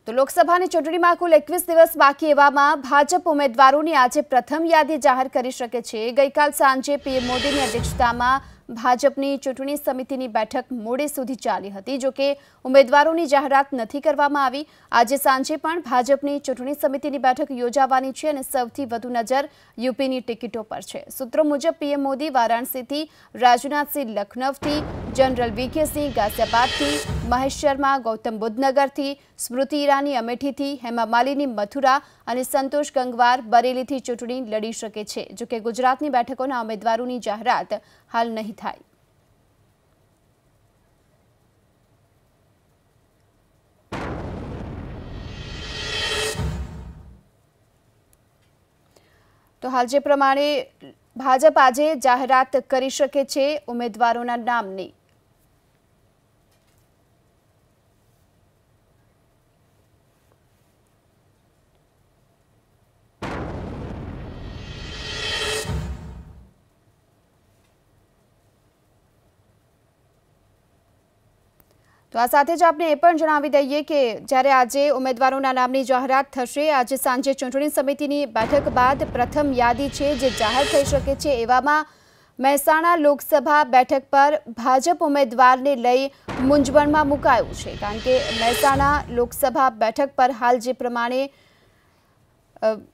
તો લોકસભાની ચૂંટણીમાં કુલ 21 દિવસ બાકી એવામાં ભાજપ ઉમેદવારોની આજે પ્રથમ યાદી જાહેર કરી શકે છે। ગઈકાલ સાંજે પીએમ મોદીની અધ્યક્ષતામાં ભાજપની ચૂંટણી સમિતિની બેઠક મોડે સુધી ચાલી હતી। જો કે ઉમેદવારોની જાહેરાત નથી કરવામાં આવી। આજે સાંજે પણ ભાજપની ચૂંટણી સમિતિની બેઠક યોજાવાની છે અને સૌથી વધુ નજર યુપીની ટિકિટો પર છે। સૂત્રો મુજબ પીએમ મોદી વારાણસીથી, રાજનાથસિંહ લખનૌથી, जनरल वीके सिंह गाजियाबादथी, महेश शर्मा गौतम बुद्धनगरथी, स्मृति ईरानी अमेठीथी, हेमा मालिनी मथुरा और संतोष गंगवार बरेलीथी चूंटणी लड़ी शके छे। जो कि गुजरातनी बेठकोना उम्मीदवारोनी जाहेरात हाल नहीं थाय। तो हाल जे प्रमाणे भाजप आज जाहेरात करी शके छे उम्मीदवारोना नामनी। तो आ साथे ज आपने ए पण जणावी दईए के ज्यारे आजे उम्मीदवारोना नामनी जाहेरात थशे। आज सांजे चूंटणी समितिनी बैठक बाद प्रथम यादी छे जे जाहेर थई शके छे। एवामां મહેસાણા લોકસભા બેઠક પર ભાજપ ઉમેદવારને લઈ મૂંઝવણમાં મુકાયું છે, કારણ કે મહેસાણા લોકસભા બેઠક પર હાલ જે પ્રમાણે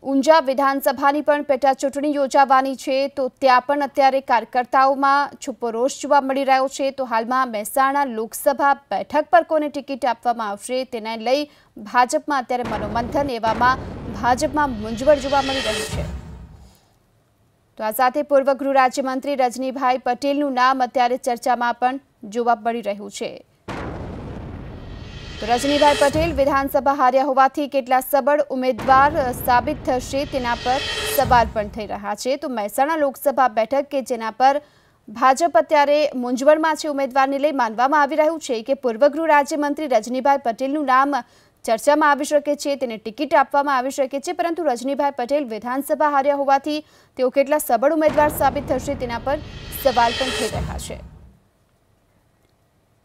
ઊંઝા વિધાનસભાની પણ પેટા ચૂંટણી યોજાવાની છે, તો ત્યાં પણ અત્યારે કાર્યકર્તાઓમાં છુપો રોષ જોવા મળી રહ્યો છે। તો હાલમાં મહેસાણા લોકસભા બેઠક પર કોને ટિકિટ આપવામાં આવશે તેને લઈ ભાજપમાં અત્યારે મનોમંથન, એવામાં ભાજપમાં મૂંઝવણ જોવા મળી રહી છે। तो आ साथे पूर्व गृह राज्यमंत्री रजनीभाई पटेलનું નામ અત્યારે ચર્ચામાં પણ જોવા મળી રહ્યું છે। તો રજનીભાઈ પટેલ વિધાનસભા હાર્યા હોવાથી કેટલા સબળ ઉમેદવાર સાબિત થશે તેના પર સવાલ પણ થઈ રહ્યા છે। તો મહેસાણા લોકસભા બેઠક કે જેના પર ભાજપ અત્યારે મૂંઝવણમાં છે ઉમેદવારને લઈ માનવામાં આવી રહ્યું છે કે પૂર્વ ગૃહ રાજ્યમંત્રી રજનીભાઈ પટેલનું નામ ચર્ચામાં આવી શકે છે, તેને ટિકિટ આપવામાં આવી શકે છે, પરંતુ રજનીભાઈ પટેલ વિધાનસભા હાર્યા હોવાથી તેઓ કેટલા સબળ ઉમેદવાર સાબિત થશે તેના પર સવાલ પણ થઈ રહ્યા છે।